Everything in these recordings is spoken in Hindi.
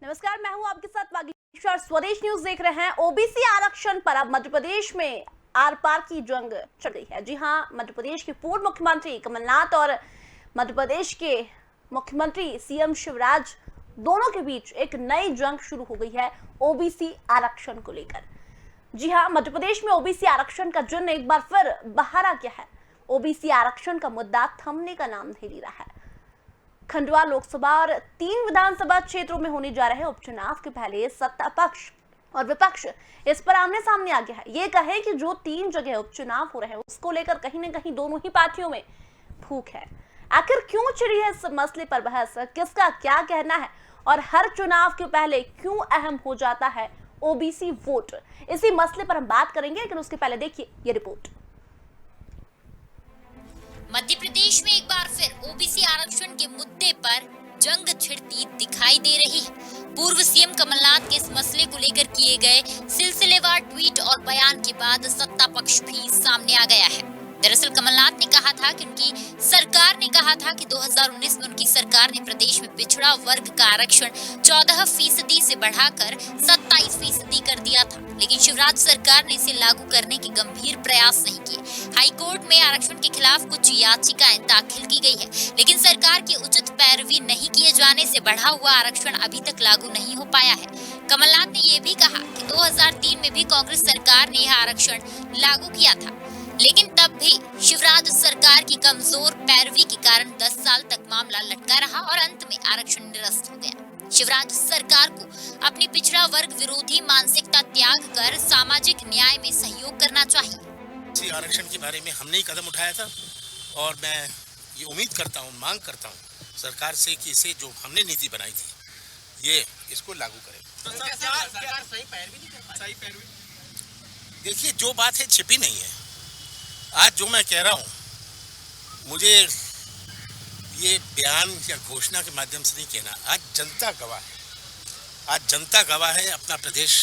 नमस्कार, मैं हूं आपके साथ वागीश्वर। स्वदेश न्यूज देख रहे हैं। ओबीसी आरक्षण पर अब मध्य प्रदेश में आर पार की जंग चल गई है। जी हां, मध्य प्रदेश के पूर्व मुख्यमंत्री कमलनाथ और मध्य प्रदेश के मुख्यमंत्री सीएम शिवराज दोनों के बीच एक नई जंग शुरू हो गई है ओबीसी आरक्षण को लेकर। जी हां, मध्य प्रदेश में ओबीसी आरक्षण का जन एक बार फिर बाहर आ गया है। ओबीसी आरक्षण का मुद्दा थमने का नाम नहीं ले रहा है। खंडवा लोकसभा और 3 विधानसभा क्षेत्रों में होने जा रहे उपचुनाव के पहले सत्ता पक्ष और विपक्ष इस पर आमने सामने आ गया है। ये कहे कि जो 3 जगह उपचुनाव हो रहे हैं उसको लेकर कहीं न कहीं दोनों ही पार्टियों में फूक है। आखिर क्यों छिड़ी है इस मसले पर बहस, किसका क्या कहना है और हर चुनाव के पहले क्यों अहम हो जाता है ओबीसी वोट, इसी मसले पर हम बात करेंगे। लेकिन उसके पहले देखिए ये रिपोर्ट। मध्य प्रदेश में एक बार फिर ओबीसी आरक्षण के मुद्दे पर जंग छिड़ती दिखाई दे रही है। पूर्व सीएम कमलनाथ के इस मसले को लेकर किए गए सिलसिलेवार ट्वीट और बयान के बाद सत्ता पक्ष भी सामने आ गया है। दरअसल कमलनाथ ने कहा था कि उनकी सरकार ने कहा था कि 2019 में उनकी सरकार ने प्रदेश में पिछड़ा वर्ग का आरक्षण 14% से बढ़ाकर 27% कर दिया था, लेकिन शिवराज सरकार ने इसे लागू करने के गंभीर प्रयास नहीं किए। हाई कोर्ट में आरक्षण के खिलाफ कुछ याचिकाएं दाखिल की गई है, लेकिन सरकार की उचित पैरवी नहीं किए जाने से बढ़ा हुआ आरक्षण अभी तक लागू नहीं हो पाया है। कमलनाथ ने ये भी कहा कि 2003 में भी कांग्रेस सरकार ने यह आरक्षण लागू किया था, लेकिन तब भी शिवराज सरकार की कमजोर पैरवी के कारण 10 साल तक मामला लटका रहा और अंत में आरक्षण निरस्त हो गया। शिवराज सरकार को अपनी पिछड़ा वर्ग विरोधी मानसिकता त्याग कर सामाजिक न्याय में सहयोग करना चाहिए। आरक्षण के बारे में हमने ही कदम उठाया था और मैं ये उम्मीद करता हूँ, मांग करता हूँ सरकार से कि इसे जो हमने नीति बनाई थी ये इसको लागू करें। सरकार सही पैरवी नहीं कर पाई। देखिए, जो बात है छिपी नहीं है। आज जो मैं कह रहा हूँ, मुझे ये बयान या घोषणा के माध्यम से नहीं कहना। आज जनता गवाह है। आज जनता गवाह है अपना प्रदेश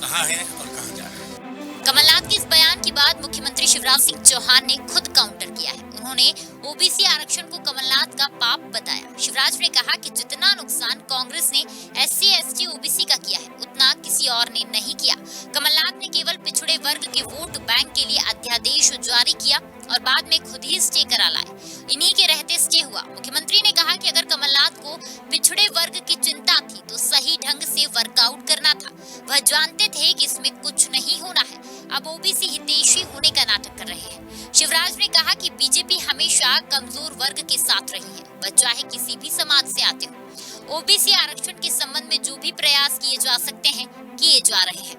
कहाँ है और कहाँ जा रहा है। कमलनाथ के इस बयान के बाद मुख्यमंत्री शिवराज सिंह चौहान ने खुद काउंटर किया है। उन्होंने ओबीसी आरक्षण को कमलनाथ का पाप बताया। शिवराज ने कहा कि जितना नुकसान कांग्रेस ने एससी एसटी ओबीसी का किया है उतना किसी और ने नहीं किया। कमलनाथ ने केवल पिछड़े वर्ग के वोट बैंक के लिए अध्यादेश जारी किया और बाद में खुद ही स्टे करा लाए। इन्हीं के रहते स्टे हुआ। मुख्यमंत्री ने कहा कि अगर कमलनाथ को पिछड़े वर्ग की चिंता थी तो सही ढंग से वर्कआउट करना था। वह जानते थे कि इसमें कुछ नहीं होना है, अब ओबीसी हितैषी होने का नाटक कर रहे हैं। शिवराज ने कहा कि बीजेपी हमेशा कमजोर वर्ग के साथ रही है, वह चाहे किसी भी समाज से आते हो। ओबीसी आरक्षण के संबंध में जो भी प्रयास किए जा सकते हैं किए जा रहे हैं।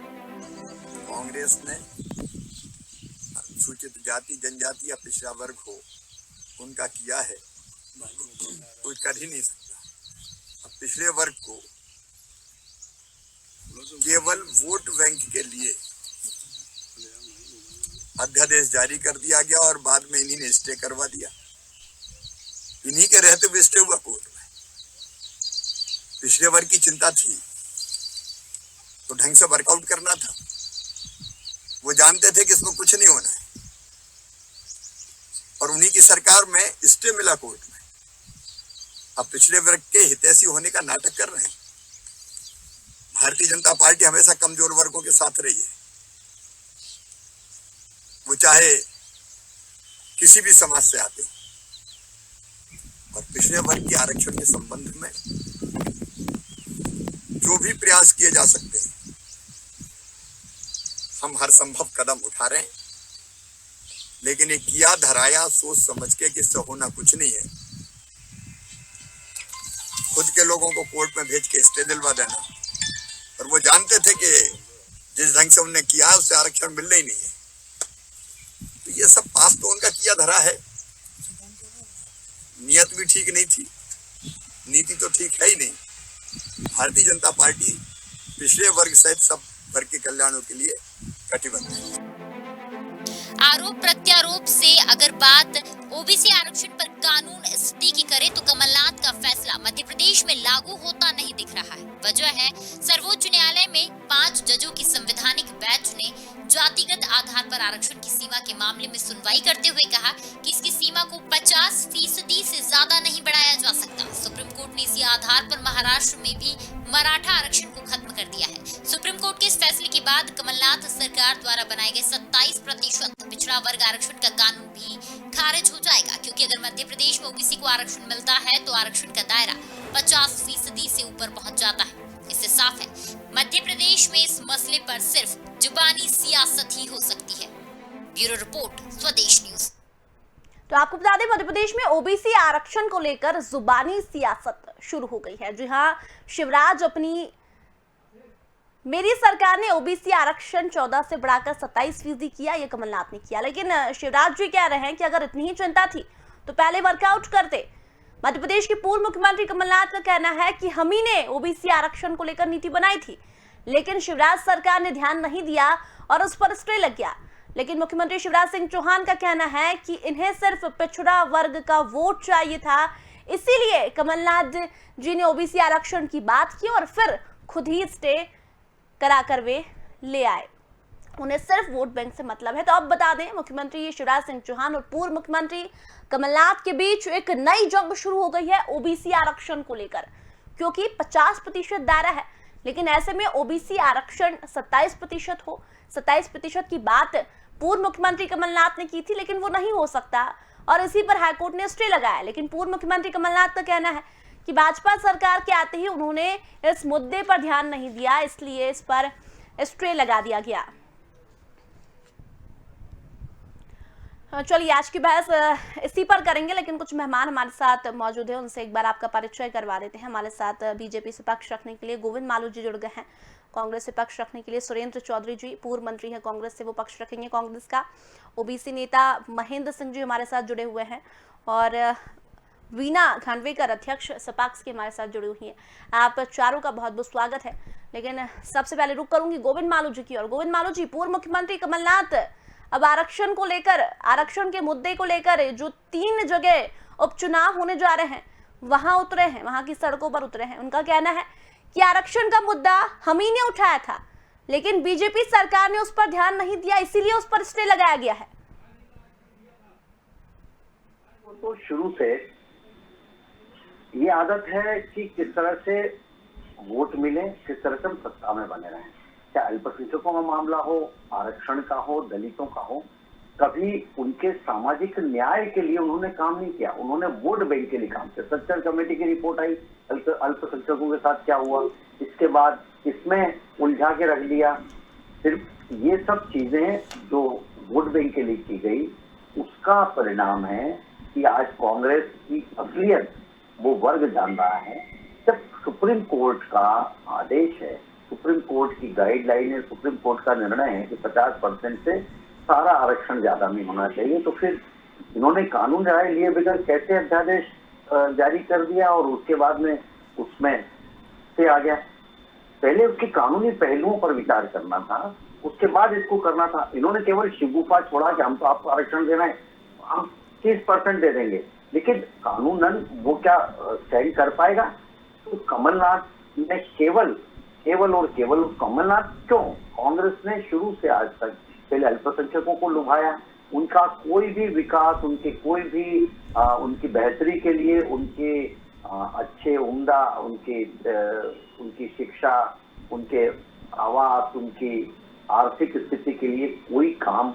कांग्रेस ने सूचित जाति जनजाति या पिछड़ा वर्ग हो उनका किया है, कोई कर ही नहीं सकता। अब पिछड़े वर्ग को केवल वोट बैंक के लिए अध्यादेश जारी कर दिया गया और बाद में इन्हीं ने स्टे करवा दिया। इन्हीं के रहते हुए स्टे हुआ कोर्ट में। पिछड़े वर्ग की चिंता थी तो ढंग से वर्कआउट करना था। वो जानते थे कि इसमें कुछ नहीं होना है और उन्हीं की सरकार में स्टे मिला कोर्ट में। अब पिछड़े वर्ग के हितैषी होने का नाटक कर रहे हैं। भारतीय जनता पार्टी हमेशा कमजोर वर्गों के साथ रही है। वो चाहे किसी भी समाज से आते हो। और पिछड़े वर्ग के आरक्षण के संबंध में जो भी प्रयास किए जा सकते हैं हम हर संभव कदम उठा रहे हैं, लेकिन ये किया धराया सोच समझ के कि इससे होना कुछ नहीं है। खुद के लोगों को कोर्ट में भेज के स्टे दिलवा देना, और वो जानते थे कि जिस ढंग से उन्होंने किया उससे आरक्षण मिलना ही नहीं है। तो ये सब पास तो उनका किया धरा है। नियत भी ठीक नहीं थी, नीति तो ठीक है ही नहीं। भारतीय जनता पार्टी पिछड़े वर्ग सहित सब वर्ग के कल्याणों के लिए कटिबद्ध है। आरोप प्रत्यारोप से अगर बात ओबीसी आरक्षण पर कानून स्थिति की करे तो कमलनाथ का फैसला मध्य प्रदेश में लागू होता नहीं दिख रहा है। वजह है सर्वोच्च न्यायालय में 5 जजों की संवैधानिक बेंच ने जातिगत आधार पर आरक्षण की सीमा के मामले में सुनवाई करते हुए कहा कि इसकी सीमा को 50% से ज्यादा नहीं बढ़ाया जा सकता। सुप्रीम कोर्ट ने इसी आधार पर महाराष्ट्र में भी मराठा आरक्षण को खत्म कर दिया है। सुप्रीम कोर्ट के इस फैसले के बाद कमलनाथ सरकार द्वारा बनाए गए 27% पिछड़ा वर्ग आरक्षण का कानून भी खारिज हो जाएगा, क्योंकि अगर मध्य प्रदेश में ओबीसी को आरक्षण मिलता है तो आरक्षण का दायरा 50% से ऊपर पहुंच जाता है। इससे साफ है मध्य प्रदेश में इस मसले पर सिर्फ जुबानी सियासत ही हो सकती है। ब्यूरो रिपोर्ट, स्वदेश न्यूज। तो आपको बता दें, मध्य प्रदेश में ओबीसी आरक्षण को लेकर जुबानी सियासत शुरू हो गई है। जी हां, शिवराज अपनी मेरी सरकार ने ओबीसी आरक्षण 14 से बढ़ाकर 27% किया, ये कमलनाथ ने किया। लेकिन शिवराज जी कह रहे हैं कि अगर इतनी ही चिंता थी तो पहले वर्कआउट करते। मध्य प्रदेश के पूर्व मुख्यमंत्री कमलनाथ का कहना है कि हम ही ने ओबीसी आरक्षण को लेकर नीति बनाई थी, लेकिन शिवराज सरकार ने ध्यान नहीं दिया और उस पर स्टे लग गया। लेकिन मुख्यमंत्री शिवराज सिंह चौहान का कहना है कि इन्हें सिर्फ पिछड़ा वर्ग का वोट चाहिए था, इसीलिए कमलनाथ जी ने ओबीसी आरक्षण की बात की और फिर खुद ही स्टे कराकर वे ले आए। उन्हें सिर्फ वोट बैंक से मतलब है। तो अब बता दें, मुख्यमंत्री शिवराज सिंह चौहान और पूर्व मुख्यमंत्री कमलनाथ के बीच एक नई जंग शुरू हो गई है ओबीसी आरक्षण को लेकर, क्योंकि 50% दायरा है, लेकिन ऐसे में ओबीसी आरक्षण 27% हो। 27% की बात पूर्व मुख्यमंत्री कमलनाथ ने की थी, लेकिन वो नहीं हो सकता और इसी पर हाईकोर्ट ने स्टे लगाया। लेकिन पूर्व मुख्यमंत्री कमलनाथ का कहना है कि भाजपा सरकार के आते ही उन्होंने इस मुद्दे पर ध्यान नहीं दिया, इसलिए इस पर स्टे लगा दिया गया। चलिए, आज की बहस इसी पर करेंगे, लेकिन कुछ मेहमान हमारे साथ मौजूद हैं, उनसे एक बार आपका परिचय करवा देते हैं। हमारे साथ बीजेपी से पक्ष रखने के लिए गोविंद मालू जी जुड़ गए हैं, कांग्रेस से पक्ष रखने के लिए सुरेंद्र चौधरी जी, पूर्व मंत्री हैं कांग्रेस से, वो पक्ष रखेंगे कांग्रेस का। ओबीसी नेता महेंद्र सिंह जी हमारे साथ जुड़े हुए हैं और वीना खांडवेकर अध्यक्ष सपाक्स के हमारे साथ जुड़ी हुई हैं। आप चारों का बहुत बहुत स्वागत है। लेकिन सबसे पहले रुक करूंगी गोविंद मालू जी की। और गोविंद मालू जी, पूर्व मुख्यमंत्री कमलनाथ अब आरक्षण को लेकर, आरक्षण के मुद्दे को लेकर जो 3 जगह उपचुनाव होने जा रहे हैं वहां उतरे हैं, वहां की सड़कों पर उतरे हैं। उनका कहना है कि आरक्षण का मुद्दा हम ही ने उठाया था, लेकिन बीजेपी सरकार ने उस पर ध्यान नहीं दिया, इसीलिए उस पर स्टे लगाया गया है। तो शुरू से ये आदत है कि किस तरह से वोट मिले, किस तरह से हम सत्ता में बने रहें, चाहे अल्पसंख्यकों का मामला हो, आरक्षण का हो, दलितों का हो। कभी उनके सामाजिक न्याय के लिए उन्होंने काम नहीं किया, उन्होंने वोट बैंक के लिए काम किया। सच्चर कमेटी की रिपोर्ट आई, अल्पसंख्यकों के साथ क्या हुआ, इसके बाद इसमें उलझा के रख दिया। सिर्फ ये सब चीजें जो वोट बैंक के लिए की गई, उसका परिणाम है कि आज कांग्रेस की असलियत वो वर्ग जान रहा है। जब सुप्रीम कोर्ट का आदेश है, सुप्रीम कोर्ट की गाइडलाइन है, सुप्रीम कोर्ट का निर्णय है कि 50% से सारा आरक्षण ज्यादा नहीं होना चाहिए, तो फिर इन्होंने कानून राय लिए बगैर कैसे अध्यादेश जारी कर दिया और उसके बाद में उसमें से आ गया। पहले उसके कानूनी पहलुओं पर विचार करना था, उसके बाद इसको करना था। इन्होंने केवल शिगुफा छोड़ा कि हम तो आपको आरक्षण देना है, हम 30% दे देंगे, लेकिन कानूनन वो क्या स्टैंड कर पाएगा? तो कमलनाथ ने केवल और केवल कमलनाथ क्यों, कांग्रेस ने शुरू से आज तक पहले अल्पसंख्यकों को लुभाया। उनका कोई भी विकास, उनके कोई भी उनकी बेहतरी के लिए, उनके अच्छे उम्दा, उनकी शिक्षा, उनके आवास, उनकी आर्थिक स्थिति के लिए कोई काम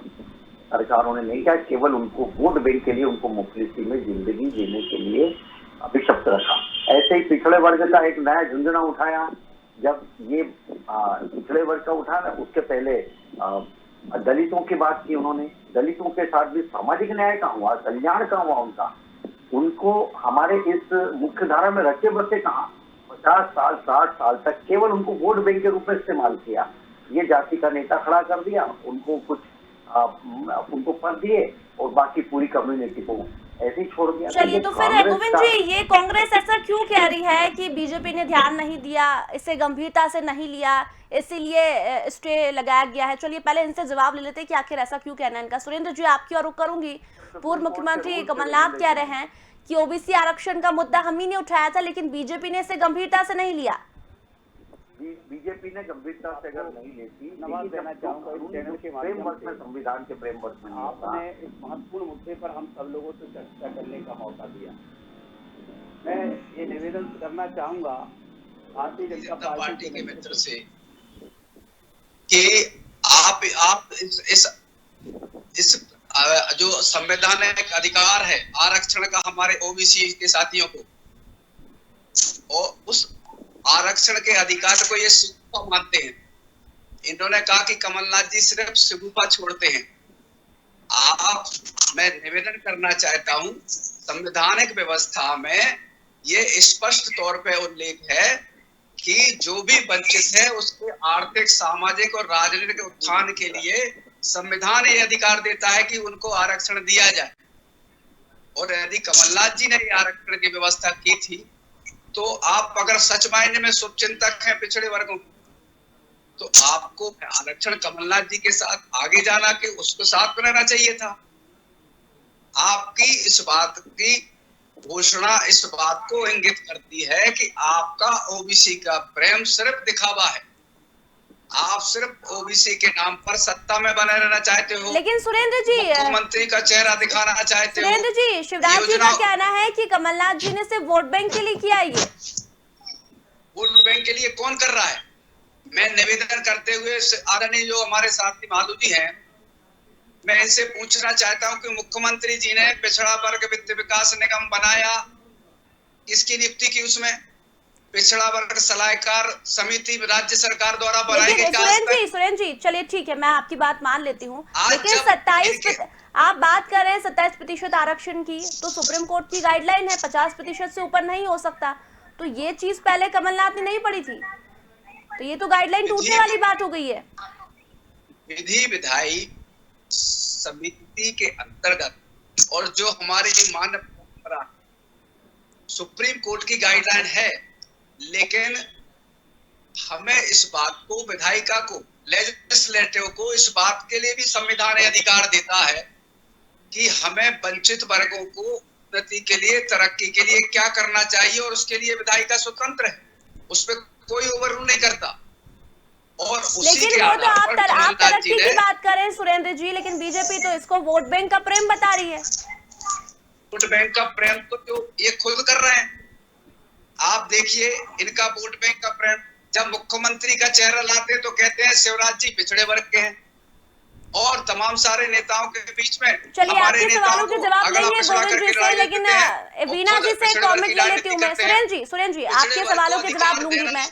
सरकारों ने नहीं किया। केवल उनको वोट बैंक के लिए, उनको मुफलिसी में जिंदगी जीने के लिए अभिशप्त रखा। ऐसे ही पिछड़े वर्ग का एक नया झुंझुना उठाया। जब ये पिछड़े वर्ग का उठा ना, उसके पहले दलितों की बात की उन्होंने। दलितों के साथ भी सामाजिक न्याय का हुआ, कल्याण का हुआ उनका। उनको हमारे इस मुख्य धारा में रखे बसे कहाँ? 50 साल 60 साल तक केवल उनको वोट बैंक के रूप में इस्तेमाल किया। ये जाति का नेता खड़ा कर दिया, उनको कुछ उनको पद दिए और बाकी पूरी कम्युनिटी को ऐसे ही छोड़ दिया। चलिए, तो फिर गोविंद जी, ये कांग्रेस ऐसा क्यों कह रही है कि बीजेपी ने ध्यान नहीं दिया, इसे गंभीरता से नहीं लिया, इसीलिए स्टे लगाया गया है? चलिए, पहले इनसे जवाब ले लेते हैं कि आखिर ऐसा क्यों कहना है इनका। सुरेंद्र जी, आपकी ओर रुख करूंगी। पूर्व मुख्यमंत्री कमलनाथ कह रहे हैं कि ओबीसी आरक्षण का मुद्दा हम ही ने उठाया था, लेकिन बीजेपी ने इसे गंभीरता से नहीं लिया। बीजेपी ने गंभीरता से अगर नहीं लेती, नवाज देना चाहूंगा इस चैनल के फ्रेमवर्क में, संविधान के फ्रेमवर्क में आपने इस महत्वपूर्ण मुद्दे पर हम सब लोगों से चर्चा करने का मौका दिया। मैं ये निवेदन करना चाहूंगा भारतीय जनता पार्टी के मित्र से कि आप इस जो संवैधानिक अधिकार है आरक्षण का हमारे ओबीसी के साथियों को, और उस आरक्षण के अधिकार को ये शिगुफा मानते हैं। इन्होंने कहा कि कमलनाथ जी सिर्फ शिगुफा छोड़ते हैं। मैं निवेदन करना चाहता हूं, संवैधानिक व्यवस्था में ये स्पष्ट तौर पे उल्लेख है कि जो भी वंचित है उसके आर्थिक, सामाजिक और राजनीतिक उत्थान के लिए संविधान ये अधिकार देता है कि उनको आरक्षण दिया जाए। और यदि कमलनाथ जी ने ये आरक्षण की व्यवस्था की थी, तो आप अगर सच मायने में शुभचिंतक हैं पिछड़े वर्गों, तो आपको आरक्षण कमलनाथ जी के साथ आगे जाना कि उसको साथ में रहना चाहिए था। आपकी इस बात की घोषणा इस बात को इंगित करती है कि आपका ओबीसी का प्रेम सिर्फ दिखावा है। आप सिर्फ ओबीसी के नाम पर सत्ता में बने रहना चाहते हो। लेकिन सुरेंद्र जी, मुख्यमंत्री का चेहरा दिखाना चाहते हो। सुरेंद्र जी, शिवराज जी का कहना है कि कमलनाथ जी ने सिर्फ वोट बैंक के लिए किया ये। वोट बैंक के लिए कौन कर रहा है? मैं निवेदन करते हुए आदरणीय जो हमारे साथी मालू जी हैं, मैं इनसे पूछना चाहता हूं कि मुख्यमंत्री जी ने पिछड़ा वर्ग वित्त विकास निगम बनाया, किसकी नियुक्ति की उसमें? पिछड़ा वर्ग सलाहकार समिति राज्य सरकार द्वारा बनाई गई। सुरेंद्र जी, चलिए ठीक है, मैं आपकी बात मान लेती हूँ, लेकिन 27 आप बात कर रहे हैं 27% आरक्षण की, तो सुप्रीम कोर्ट की गाइडलाइन है 50% से ऊपर नहीं हो सकता। तो ये चीज पहले कमलनाथ ने नहीं पढ़ी थी, तो ये तो गाइडलाइन टूटने वाली बात हो गई है। विधि विधायी समिति के अंतर्गत और जो हमारी मानव परंपरा सुप्रीम कोर्ट की गाइडलाइन है, लेकिन हमें इस बात को, विधायिका को, लेजिस्लेटिव को इस बात के लिए भी संविधान अधिकार देता है कि हमें वंचित वर्गों को उन्नति के लिए, तरक्की के लिए क्या करना चाहिए, और उसके लिए विधायिका स्वतंत्र है, उसमें कोई ओवररूल नहीं करता। और उसी लेकिन के वो तो आप तरक्की की बात कर रहे हैं सुरेंद्र जी, लेकिन बीजेपी तो इसको वोट बैंक का प्रेम बता रही है। वोट बैंक का प्रेम तो जो ये खुद कर रहे हैं। आप देखिए इनका वोट बैंक का प्रेम, जब मुख्यमंत्री का चेहरा लाते तो कहते हैं शिवराज जी पिछड़े वर्ग के हैं, और तमाम सारे नेताओं के बीच में चलिए आपके सवालों के जवाब देंगे गोविंद जी से, लेकिन वीणा जी से कमेंट ले लेती हूँ मैं। सुरेंद्र जी आपके सवालों के जवाब लूंगी मैं।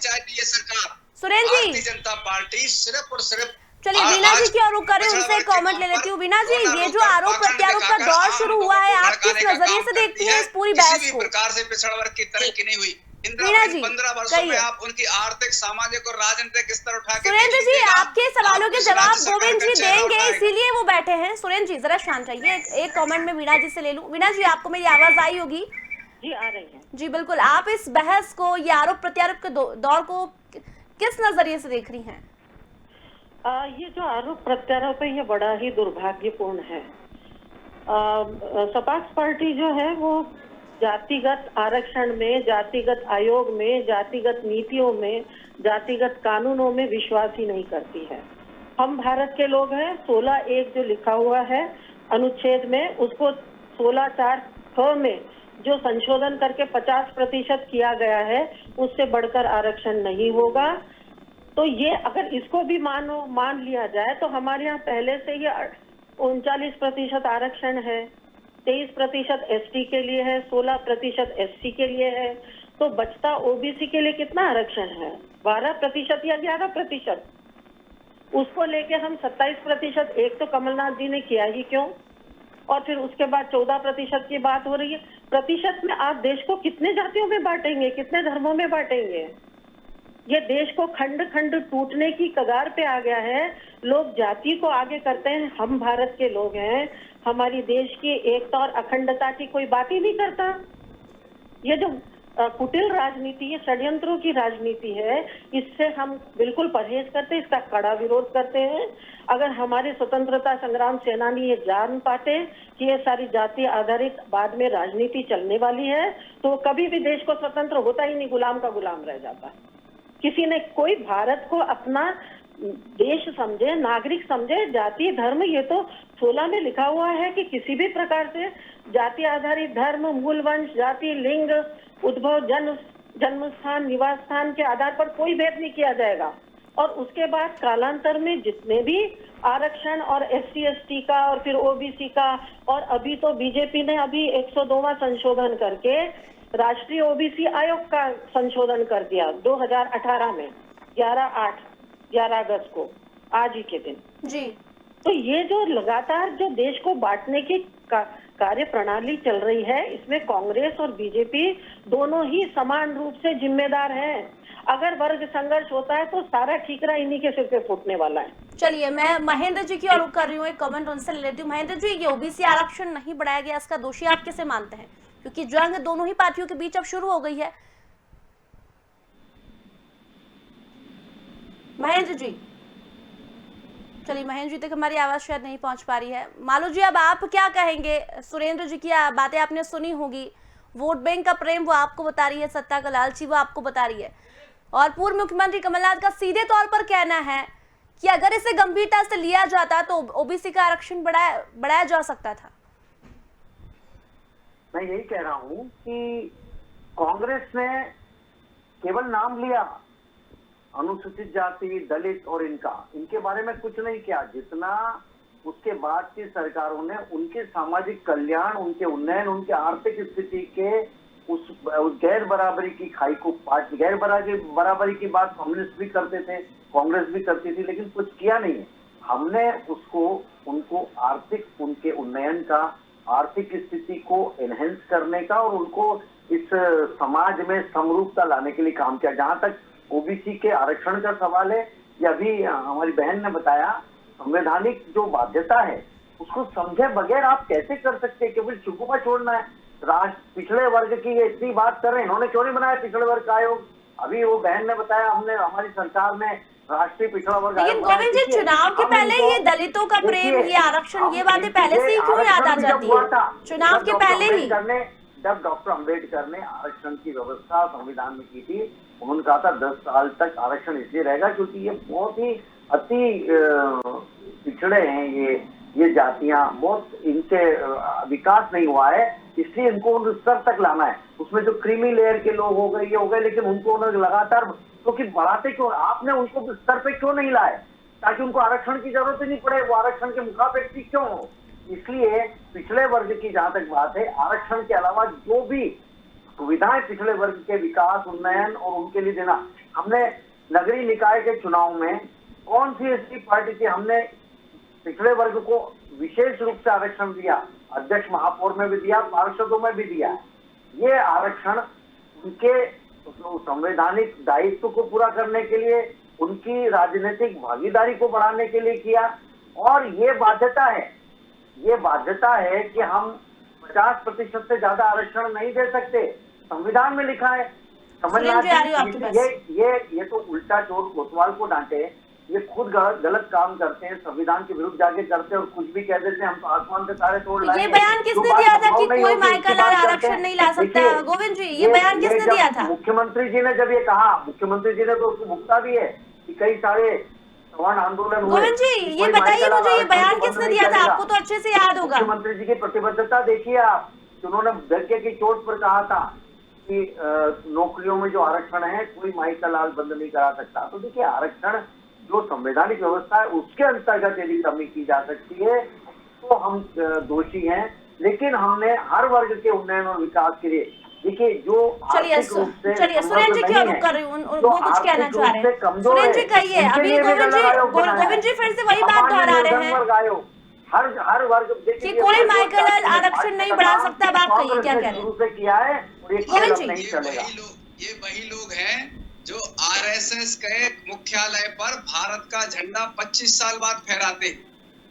सुरेंद्र जी, जनता पार्टी सिर्फ और सिर्फ, चलिए वीणा जी की और रुक करें, उनसे कमेंट ले लेती हूँ। वीणा जी, ये जो आरोप प्रत्यारोप का दौर शुरू हुआ है, आप किस नजरिए से देखती हैं इस पूरी बहस को? प्रकार से पिछड़ा वर्ग की तरक्की नहीं हुई। वीणा जी 15 वर्षों में आप उनकी आर्थिक, सामाजिक और राजनीतिक स्तर उठा के सुरेंद्र जी आपके सवालों के जवाब गोविंद जी देंगे, इसीलिए वो बैठे हैं। सुरेंद्र जी जरा शांत रहिए, एक कमेंट में वीणा जी से ले लूं। वीणा जी, आपको मेरी आवाज आई होगी? जी आ रही है। जी बिल्कुल, आप इस बहस को, ये आरोप प्रत्यारोप के दौर को किस नजरिए से देख रही हैं? ये जो आरोप प्रत्यारोप है ये बड़ा ही दुर्भाग्यपूर्ण है। सपाक्स पार्टी जो है वो जातिगत आरक्षण में, जातिगत आयोग में, जातिगत नीतियों में, जातिगत कानूनों में विश्वास ही नहीं करती है। हम भारत के लोग हैं। 16(1) जो लिखा हुआ है अनुच्छेद में, उसको 16(4) में जो संशोधन करके 50% किया गया है, उससे बढ़कर आरक्षण नहीं होगा। तो ये अगर इसको भी मान लिया जाए तो हमारे यहाँ पहले से ही 39% आरक्षण है, 23% एसटी के लिए है, 16% एससी के लिए है। तो बचता ओबीसी के लिए कितना आरक्षण है? 12% या 11%। उसको लेके हम 27%, एक तो कमलनाथ जी ने किया ही क्यों, और फिर उसके बाद 14% की बात हो रही है। प्रतिशत में आप देश को कितने जातियों में बांटेंगे, कितने धर्मों में बांटेंगे? ये देश को खंड खंड टूटने की कगार पे आ गया है। लोग जाति को आगे करते हैं। हम भारत के लोग हैं, हमारी देश की एकता और अखंडता की कोई बात ही नहीं करता। ये जो कुटिल राजनीति, ये षड्यंत्रों की राजनीति है, इससे हम बिल्कुल परहेज करते हैं, इसका कड़ा विरोध करते हैं। अगर हमारे स्वतंत्रता संग्राम सेनानी ये जान पाते कि ये सारी जाति आधारित बाद में राजनीति चलने वाली है, तो कभी भी देश को स्वतंत्र होता ही नहीं, गुलाम का गुलाम रह जाता। किसी ने, कोई भारत को अपना देश समझे, नागरिक समझे। जाति धर्म, ये तो 16 में लिखा हुआ है कि किसी भी प्रकार से जाति आधारित धर्म, मूल वंश, जाति, लिंग, उद्भव, जन्म जन्म स्थान, निवास स्थान के आधार पर कोई भेद नहीं किया जाएगा। और उसके बाद कालांतर में जितने भी आरक्षण और SC/ST का और फिर OBC का, और अभी तो बीजेपी ने अभी 102वां संशोधन करके राष्ट्रीय OBC आयोग का संशोधन कर दिया 2018 में 11 अगस्त को, आज ही के दिन। जी। तो ये जो लगातार जो देश को बांटने की कार्य प्रणाली चल रही है, इसमें कांग्रेस और बीजेपी दोनों ही समान रूप से जिम्मेदार हैं। अगर वर्ग संघर्ष होता है तो सारा ठीकरा इन्हीं के सिर पे फूटने वाला है। चलिए, मैं महेंद्र जी की ओर रुख कर रही हूँ, एक कमेंट उनसे ले लेती हूँ। महेंद्र जी, ये OBC आरक्षण नहीं बढ़ाया गया, इसका दोषी आप किसे मानते हैं? क्योंकि जंग दोनों ही पार्टियों के बीच अब शुरू हो गई है। महेंद्र जी, चलिए महेंद्र जी तक हमारी आवाज शायद नहीं पहुंच पा रही है। मालू जी, अब आप क्या कहेंगे? सुरेंद्र जी की बातें आपने सुनी होगी, वोट बैंक का प्रेम वो आपको बता रही है, सत्ता का लालची वो आपको बता रही है, और पूर्व मुख्यमंत्री कमलनाथ का सीधे तौर पर कहना है कि अगर इसे गंभीरता से लिया जाता तो OBC का आरक्षण बढ़ाया जा सकता था। मैं यही कह रहा हूं कि कांग्रेस ने केवल नाम लिया, अनुसूचित जाति, दलित और इनके बारे में कुछ नहीं किया, जितना उसके बाद की सरकारों ने उनके सामाजिक कल्याण, उनके उन्नयन, उनके आर्थिक स्थिति के उस गैर बराबरी की खाई को गैर बराबरी की बात कम्युनिस्ट भी करते थे, कांग्रेस भी करती थी, लेकिन कुछ किया नहीं है। हमने उनको आर्थिक, उनके उन्नयन का, आर्थिक स्थिति को एनहेंस करने का और उनको इस समाज में समरूपता लाने के लिए काम किया। जहां तक OBC के आरक्षण का सवाल है, या अभी हमारी बहन ने बताया, संवैधानिक जो बाध्यता है उसको समझे बगैर आप कैसे कर सकते हैं? केवल चुकूपा छोड़ना है। पिछड़े वर्ग की ये इतनी बात कर रहे हैं, इन्होंने क्यों नहीं बनाया पिछड़े वर्ग का आयोग? अभी वो बहन ने बताया, हमारी सरकार ने राष्ट्रीय पिछड़ा वर्ग लेकिन गोविंद जी, चुनाव के पहले ये दलितों का प्रेम, ये आरक्षण, ये बातें पहले से ही क्यों याद आ जाती है? चुनाव के पहले ही जब डॉक्टर अम्बेडकर ने आरक्षण की व्यवस्था संविधान में की थी, उन्होंने कहा था 10 साल तक आरक्षण इसलिए रहेगा क्योंकि ये बहुत ही अति पिछड़े हैं, ये जातियां, बहुत इनसे विकास नहीं हुआ है, इसलिए इनको उस स्तर तक लाना है। उसमें जो क्रीमी लेयर के लोग हो गए, ये हो गए, लेकिन उनको उन्होंने लगातार क्योंकि बढ़ाते क्यों? आपने उनको स्तर पे क्यों नहीं लाए ताकि उनको आरक्षण की जरूरत ही नहीं पड़े, वो आरक्षण के मुखापेक्षी क्यों हो? इसलिए पिछड़े वर्ग की जहां तक बात है, आरक्षण के अलावा जो भी सुविधाएं पिछड़े वर्ग के विकास, उन्नयन और उनके लिए देना, हमने नगरीय निकाय के चुनाव में कौन सी ऐसी पार्टी थी, हमने पिछड़े वर्ग को विशेष रूप से आरक्षण दिया, अध्यक्ष महापौर में भी दिया, पार्षदों में भी दिया। ये आरक्षण उनके संवैधानिक दायित्व को पूरा करने के लिए, उनकी राजनीतिक भागीदारी को बढ़ाने के लिए किया। और ये बाध्यता है कि हम 50% से ज्यादा आरक्षण नहीं दे सकते, संविधान में लिखा है। ये तो उल्टा चोर कोतवाल को डांटे, ये खुद गलत काम करते हैं, संविधान के विरुद्ध जाके करते हैं और कुछ भी कह देते हैं, हम तो आसमान से तारे तोड़ लाएंगे। ये बयान किसने दिया था कि कोई माइकल लाल आरक्षण नहीं ला सकता? गोविंद जी, ये बयान किसने दिया था? मुख्यमंत्री जी ने जब ये कहा, मुख्यमंत्री जी ने तो उसको भुगता भी है कि कई सारे सवर्ण आंदोलन हुए। गोविंद जी, ये बताइए मुझे, ये बयान किसने दिया था? आपको तो अच्छे से याद होगा। मुख्यमंत्री जी की प्रतिबद्धता देखिए आप, उन्होंने धक्के की चोट पर कहा था कि नौकरियों में जो आरक्षण है कोई माइकल लाल बंद नहीं करा सकता। तो देखिए, आरक्षण जो संवैधानिक व्यवस्था है उसके अंतर्गत यदि कमी की जा सकती है तो हम दोषी हैं, लेकिन हमने हर वर्ग के उन्नयन और विकास के लिए, देखिए जो चलिए सुरेंद्र जी क्या रुक कर रही हूँ, वो कुछ कहना चाह रहे हैं। सुरेंद्र जी कहिए, अभी गोविंद जी फिर से वही बात दोहरा रहे हैं, हर वर्ग कि कोई माइकल लाल आरक्षण नहीं बढ़ा सकता। बात कहिए, क्या कह रहे हैं किया है और ये नहीं चलेगा। ये वही लोग हैं जो RSS के मुख्यालय पर भारत का झंडा 25 साल बाद फहराते।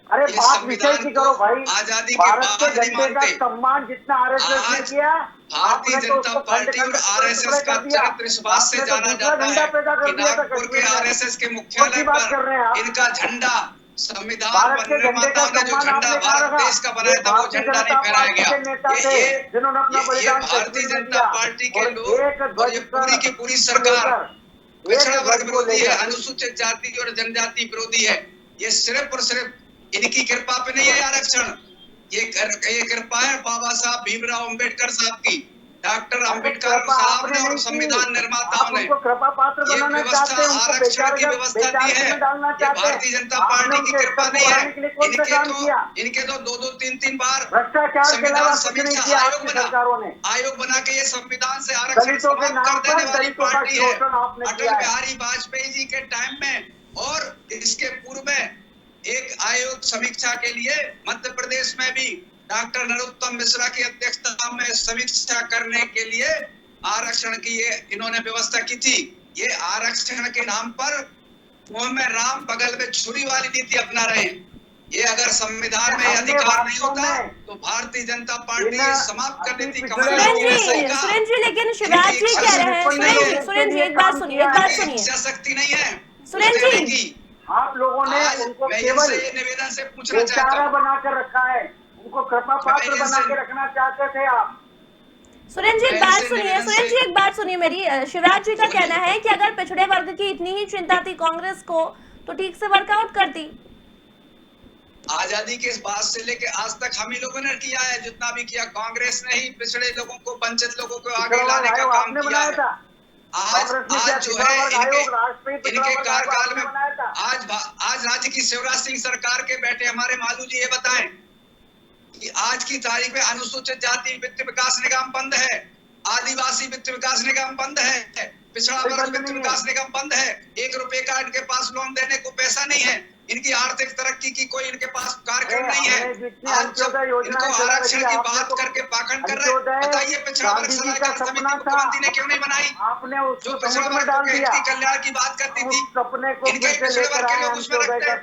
अरे बात विषय की करो भाई, आजादी के बाद नहीं मानते। सम्मान जितना RSS ने किया, भारतीय जनता पार्टी और RSS का चरित्र इस बात से जाना जाता है कि नागपुर के RSS के मुख्यालय पर इनका झंडा, संविधान निर्माताओं ने जो झंडा भारत देश का बनाया था वो झंडा नहीं फहराया गया। ये भारतीय जनता पार्टी के लोग और ये पूरी की पूरी सरकार पिछड़ा वर्ग विरोधी है, अनुसूचित जाति और जनजाति विरोधी है। ये सिर्फ और सिर्फ इनकी कृपा पे नहीं है आरक्षण, ये कृपा है बाबा साहब भीमराव अंबेडकर साहब की, डॉक्टर अंबेडकर साहब ने और संविधान निर्माताओं ने कृपा पात्र ये बनाना व्यवस्था चाहते हैं, उनको आरक्षण की व्यवस्था दी है। ये भारतीय जनता पार्टी की कृपा नहीं है। इनके तो 2-2, 3-3 बार भ्रष्टाचार के संविधान अलावा कुछ नहीं समीक्षा किया आयोग आपकी बना, सरकारों ने। आयोग बना के ये संविधान से आरक्षण दलितों के समाप्त नाम कर देने पर वाली दलितों का पार्टी है। शोषण आपने अटल किया है। बिहारी वाजपेयी जी के टाइम में और इसके पूर्व में एक आयोग समीक्षा के लिए मध्य प्रदेश में भी डॉक्टर नरोत्तम मिश्रा की अध्यक्षता में समीक्षा करने के लिए आरक्षण की ये इन्होंने व्यवस्था की थी। ये आरक्षण के नाम पर मुंह में राम बगल में छुरी वाली नीति अपना रहे हैं। ये अगर संविधान में अधिकार नहीं होता तो भारतीय जनता पार्टी ये समाप्त कर देती। सुरेंद्र जी, लेकिन शिवराज जी कह रहे हैं, सुरेंद्र जी एक बात सुनिए, शक्ति नहीं है सुरेंद्र जी। आप लोगों ने उनको केवल निवेदन से पूछना चाहता बेचारा हूं, बनाकर रखा है, उनको कृपा पात्र बना के रखना चाहते थे आप। सुरेंद्र जी एक बात सुनिए मेरी। शिवराज जी का कहना है कि अगर पिछड़े वर्ग की इतनी ही चिंता थी कांग्रेस को तो ठीक से वर्कआउट करती। आजादी के इस बात से लेके आज तक हम ही लोगों ने किया है, जितना भी किया कांग्रेस ने ही पिछड़े लोगों को, वंचित लोगों को आगे लाने का काम किया है। आज जो है इनके कार्यकाल में आज राज्य की शिवराज सिंह सरकार के बैठे हमारे मालू जी ये बताएं कि आज की तारीख में अनुसूचित जाति वित्त विकास निगम बंद है, आदिवासी वित्त विकास निगम बंद है, पिछड़ा वर्ग वित्त विकास निगम बंद है। 1 रुपए का इनके पास लोन देने को पैसा नहीं है। इनकी आर्थिक तरक्की की कोई इनके पास कार्यक्रम नहीं है। आज जब इनको आरक्षण की बात करके पाखंड कर रहे, बताइए पिछड़ा वर्ग सलाहकार समिति मुख्यमंत्री ने क्यों नहीं बनाई, जो पिछड़ा वर्ग के हित की कल्याण की बात करती थी। इनके पिछड़े वर्ग के लोग उसमें रखते हैं।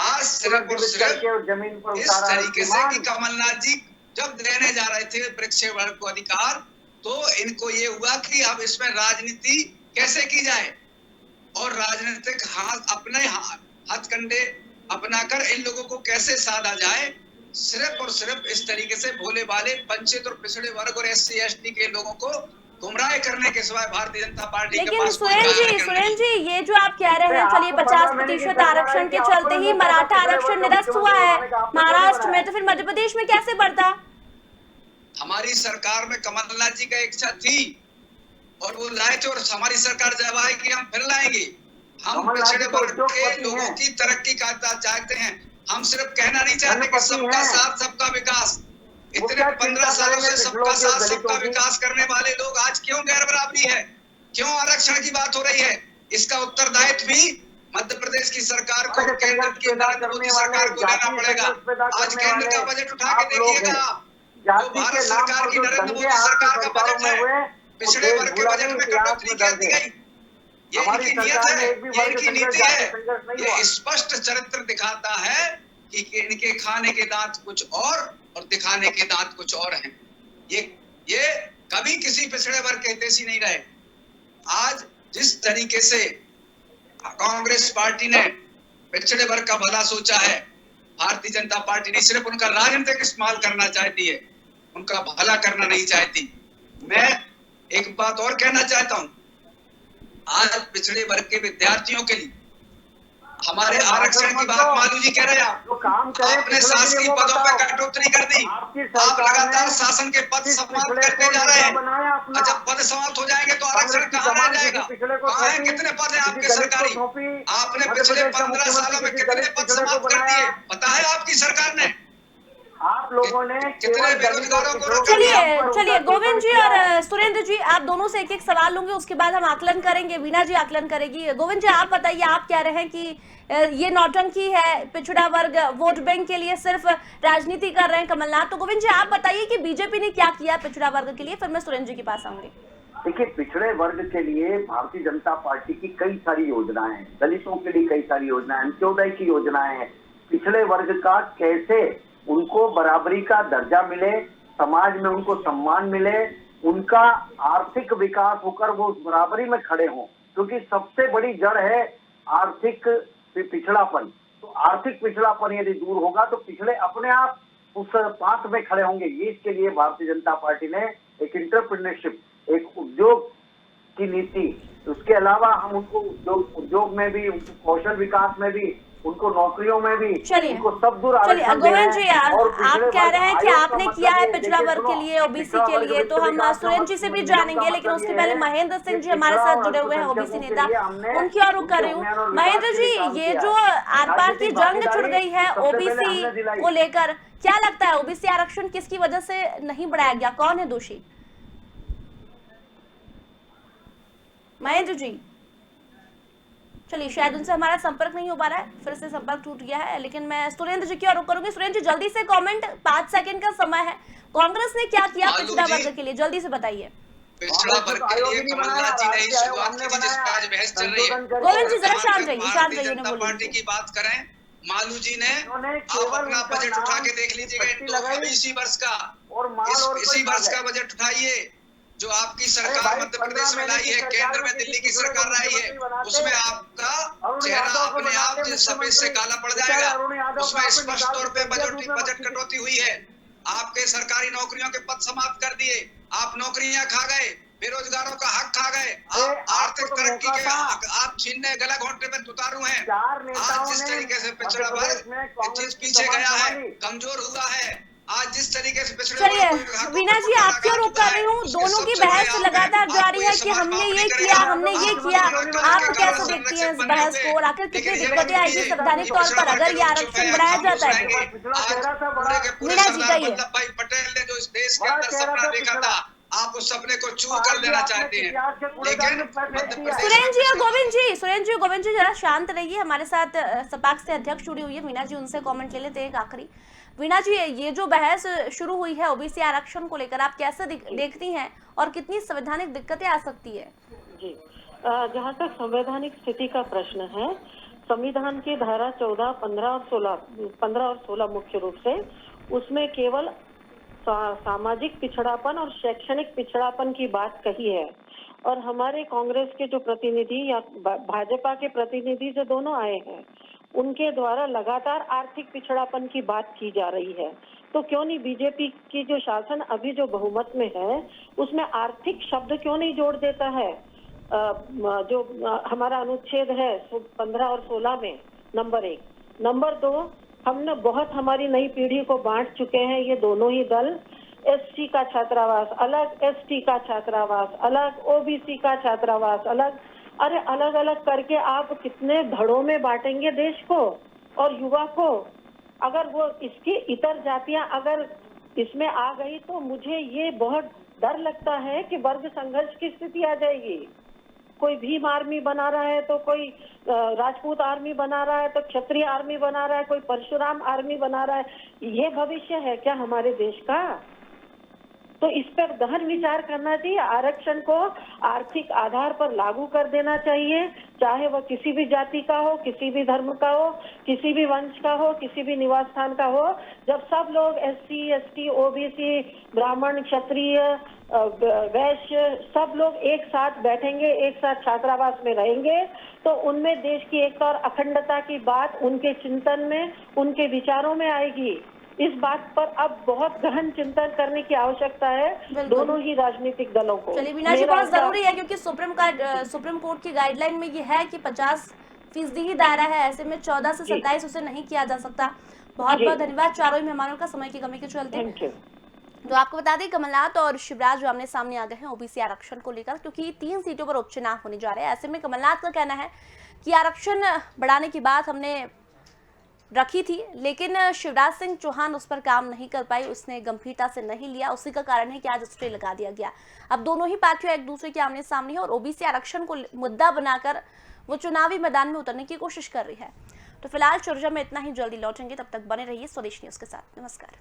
आज सिर्फ और सिर्फ इस तरीके से कि कमलनाथ जी जब देने जा रहे थे पिछड़े वर्ग को अधिकार, तो इनको ये हुआ कि अब इसमें राजनीति कैसे की जाए और राजनीतिक अपने हथकंडे अपनाकर इन लोगों को कैसे साधा जाए। सिर्फ और सिर्फ इस तरीके से भोले भाले वंचित और पिछड़े वर्ग और SC/ST के लोगों को गुमराह करने के सिवाय भारतीय जनता पार्टी के लेकिन पास सुरेंद्र जी ये जो आप कह रहे हैं, चलिए 50% आरक्षण के चलते ही मराठा आरक्षण निरस्त हुआ है महाराष्ट्र में, तो फिर मध्य प्रदेश में कैसे बढ़ता? हमारी सरकार में कमलनाथ जी का इच्छा थी और वो लाए थे, और हमारी सरकार जब आएगी हम फिर लाएंगे। हम पिछड़े वर्ग के लोगों की तरक्की करना चाहते हैं। हम सिर्फ कहना नहीं चाहते कि सबका साथ सबका विकास। इतने 15 सालों से सबका साथ सबका विकास करने वाले लोग आज क्यों गैर बराबरी है, क्यों आरक्षण की बात हो रही है? इसका उत्तरदायित्व भी मध्य प्रदेश की सरकार को, केंद्र की नरेंद्र मोदी सरकार को लेना पड़ेगा। आज केंद्र का बजट उठा के देखिएगा, जो भारत सरकार की नरेंद्र मोदी सरकार का बजट है, पिछड़े वर्ग के बजट में कटौती कर दी गई। ये इनकी नीयत है, ये इनकी नीति है। ये स्पष्ट चरित्र दिखाता है कि इनके खाने के दांत कुछ और दिखाने के दांत कुछ और हैं। ये कभी किसी पिछड़े वर्ग के हितैषी नहीं रहे। आज जिस तरीके से कांग्रेस पार्टी ने पिछड़े वर्ग का भला सोचा है, भारतीय जनता पार्टी नहीं सिर्फ उनका राजनीतिक इस्तेमाल करना चाहती है, उनका भला करना नहीं चाहती। मैं एक बात और कहना चाहता हूं, आज पिछड़े वर्ग के विद्यार्थियों के लिए हमारे आरक्षण की बात मालू जी कह रहे हैं। आपने शासकीय पदों पर कटौती कर दी, आप लगातार शासन के पद समाप्त करते जा रहे हैं। जब पद समाप्त हो जाएंगे तो आरक्षण कहाँ रह जाएगा? कहाँ है? कितने पद हैं आपके सरकारी? आपने पिछले 15 सालों में कितने पद समाप्त कर दिए, पता है आपकी सरकार ने? आप लोगों ने कितने बेरोजगारों को? चलिए गोविंद जी और सुरेंद्र जी, आप दोनों से एक एक सवाल लूंगे, उसके बाद हम आकलन करेंगे, वीणा जी आकलन करेगी। गोविंद जी आप बताइए, आप कह रहे हैं कि ये नौटंकी है, पिछड़ा वर्ग वोट बैंक के लिए सिर्फ राजनीति कर रहे हैं कमलनाथ। तो गोविंद जी आप बताइए कि बीजेपी ने क्या किया पिछड़ा वर्ग के लिए, फिर मैं सुरेंद्र जी के पास आऊंगी। देखिए, पिछड़े वर्ग के लिए भारतीय जनता पार्टी की कई सारी योजनाएं हैं, दलितों के लिए कई सारी योजनाएं, अंत्योदय की योजनाएं हैं। पिछड़े वर्ग का कैसे उनको बराबरी का दर्जा मिले, समाज में उनको सम्मान मिले, उनका आर्थिक विकास होकर वो उस बराबरी में खड़े हों, क्योंकि सबसे बड़ी जड़ है आर्थिक पिछड़ापन। तो आर्थिक पिछड़ापन यदि दूर होगा तो पिछड़े अपने आप उस पाथ में खड़े होंगे। ये इसके लिए भारतीय जनता पार्टी ने एक एंटरप्रेन्योरशिप, एक उद्योग की नीति, उसके अलावा हम उनको उद्योग में भी, उनको कौशल विकास में भी उनको नौकरियों में भी चलिए उनको सब दूर चलिए आरक्षण दे गोविंद रहे जी, हैं। और आप पिछड़े कह वर्ग रहे हैं कि आयोग का आपने मतलब किया है ये, पिछड़ा देखिए वर्ग के सुनो, लिए, ओबीसी पिछड़ा के वर्ग लिए, वित्त तो हम विकास का सुरेंद्र जी से भी निगम का जानेंगे, लेकिन मतलब उसके ये पहले है महेंद्र सिंह कि जी हमारे पिछड़ा साथ और जुड़े हुए हैं, ओबीसी अल्पसंख्यकों के नेता, लिए हमने उनकी ओर रुख उनके कर रही हूँ। उन्नयन और महेंद्र विकास के लिए काम जी, ये किया जो है। आर पार की राजनीतिक जंग छिड़ भागीदारी गई है सबसे पहले ओबीसी हमने दिलाई। को लेकर, क्या लगता है ओबीसी आरक्षण किसकी वजह से नहीं बढ़ाया गया, कौन है दोषी? महेंद्र जी, चलिए शायद उनसे हमारा संपर्क नहीं हो पा रहा है, फिर से संपर्क टूट गया है, लेकिन मैं सुरेंद्र जी की ओर रुख करूंगी। सुरेंद्र जी जल्दी से कमेंट, 5 सेकंड का समय है। कांग्रेस ने क्या किया मालू पिछड़ा जी, वर्ग के लिए, जल्दी से बताइए। पिछड़ा वर्ग के लिए कमलनाथ जी ने ही शुरुआत की थी, जिस पर आज बहस चल रही है। गोविंद जी जरा जहाँ शांत तक रहिए, शांत भारतीय रहिए, जनता उन्हें पार्टी बोलिए। की बात करें, मालू जी ने उन्होंने आप केवल अपना उनका बजट उठा के देख नाम लीजिएगा, पट्टी लगाई इसी वर्ष का, और माल और इसी कोई वर्ष भाग का है। बजट उठाइए जो आपकी अरे सरकार भाई, मध्य 15 प्रदेश में महीने लाई की है, सरकार केंद्र में में किसी दिल्ली की दूसरे को सरकार लाई है, मुख्यमंत्री बनाते, उसमें आपका अरुण चेहरा यादव को अपने आप बनाते सफेद से काला पड़ मुख्यमंत्री। जाएगा। अरुण यादव उसमें को आप स्पष्ट निकाल तौर के पे फेंक दिया, दूसरा बजट मंत्री। कटौती हुई है। आपके सरकारी नौकरियों के पद समाप्त कर दिए, आप नौकरियां खा गए, बेरोजगारों का हक खा गए, आप आर्थिक आपको तो तरक्की मौका के था। हक आप छीनने गला घोंटे में तुतारू हैं। चार नेताओं आज जिस ने तरीके से पिछड़ा मध्य प्रदेश वर्ग में कांग्रेस जिस की पीछे कमान गया है, संभाली। कमजोर हुआ है, आज जिस तरीके से पिछड़े चलिए वर्ग को हकों वीना पर जी, पकड़ आपकी लगा ओर रुख चुका कर है, रही हूँ। उसके दोनों की सबसे बड़े बहस आप लगातार हैं। जारी आपको ये है कि समाज हमने माफ ये नहीं किया, करेगा। हमने ये आप किया। कमर कमर आप के कैसे कारण देखती हैं संरक्षक इस बने बहस हुए, को, और आखिर लेकिन कितनी ये दिक्कतें मत आएगी भूलिए संवैधानिक कि तौर पिछड़ा पर वर्ग अगर के ये लोग चुप आरक्षण हैं, बढ़ाया खामोश जाता है? रहेंगे। पिछड़ा आज चेहरा था पूरे के पूरे मीना जी, सरदार कहिए। वल्लभ भाई पटेल ने जो इस देश के बड़ा अंदर चेहरा सपना था देखा पिछड़ा। था, आप उस सपने को छू आज कर भी लेना आपने चाहते हैं, इतिहास के कूड़ेदान लेकिन में पैर फेंक मध्य दिया है। प्रदेश सुरेंद्र जी और में गोविंद जी, सुरेंद्र जी और गोविंद जी जरा शांत रहिए। हमारे साथ सपाक्स से अध्यक्ष जुड़ी हुई है वीणा जी, उनसे कमेंट ले लेते हैं एक आखिरी। वीणा जी, ये जो बहस शुरू हुई है ओबीसी आरक्षण को लेकर, आप कैसे देखती हैं और कितनी संवैधानिक दिक्कतें आ सकती है? जी, जहाँ तक संवैधानिक स्थिति का प्रश्न है, संविधान की धारा 14, 15 और 16 मुख्य रूप से उसमें केवल सामाजिक पिछड़ापन और शैक्षणिक पिछड़ापन की बात कही है। और हमारे कांग्रेस के जो प्रतिनिधि या भाजपा के प्रतिनिधि जो दोनों आए हैं, उनके द्वारा लगातार आर्थिक पिछड़ापन की बात की जा रही है। तो क्यों नहीं बीजेपी की जो शासन अभी जो बहुमत में है, उसमें आर्थिक शब्द क्यों नहीं जोड़ देता है? जो हमारा अनुच्छेद है 15 और 16 में, नंबर 1। नंबर 2, हमने बहुत हमारी नई पीढ़ी को बांट चुके हैं ये दोनों ही दल। एससी का छात्रावास अलग, एसटी का छात्रावास अलग, ओबीसी का छात्रावास अलग। अरे अलग अलग करके आप कितने धड़ों में बांटेंगे देश को और युवा को? अगर वो इसकी इतर जातियां अगर इसमें आ गई तो मुझे ये बहुत डर लगता है कि वर्ग संघर्ष की स्थिति आ जाएगी। कोई भीम आर्मी बना रहा है तो कोई राजपूत आर्मी बना रहा है, तो क्षत्रिय आर्मी बना रहा है, कोई परशुराम आर्मी बना रहा है। ये भविष्य है क्या हमारे देश का? तो इस पर गहन विचार करना चाहिए। आरक्षण को आर्थिक आधार पर लागू कर देना चाहिए, चाहे वह किसी भी जाति का हो, किसी भी धर्म का हो, किसी भी वंश का हो, किसी भी निवास स्थान का हो। जब सब लोग एससी, एसटी, ओबीसी, ब्राह्मण, क्षत्रिय, वैश्य सब लोग एक साथ बैठेंगे, एक साथ छात्रावास में रहेंगे, तो उनमें देश की एकता और अखंडता की बात उनके चिंतन में, उनके विचारों में आएगी। इस बात पर अब बहुत गहन चिंतन करने की आवश्यकता है दोनों ही राजनीतिक दलों को। चलिए वीणा जी, बहुत जरूरी है क्योंकि सुप्रीम कोर्ट की गाइडलाइन में ये है कि 50% ही दायरा है, ऐसे में 14 से 27 उसे नहीं किया जा सकता। बहुत बहुत धन्यवाद चारों मेहमानों का, समय की कमी के चलते। तो आपको बता दें कमलनाथ और शिवराज आमने सामने आ गए हैं ओबीसी आरक्षण को लेकर, क्योंकि 3 सीटों पर उपचुनाव होने जा रहे हैं। ऐसे में कमलनाथ का कहना है कि आरक्षण बढ़ाने की बात हमने रखी थी, लेकिन शिवराज सिंह चौहान उस पर काम नहीं कर पाई, उसने गंभीरता से नहीं लिया। उसी का कारण है कि आज स्टे लगा दिया गया। अब दोनों ही पार्टियां एक दूसरे के आमने सामने है और ओबीसी आरक्षण को मुद्दा बनाकर वो चुनावी मैदान में उतरने की कोशिश कर रही है। तो फिलहाल चर्चा में इतना ही, जल्दी लौटेंगे, तब तक बने रहिए स्वदेश न्यूज के साथ। नमस्कार।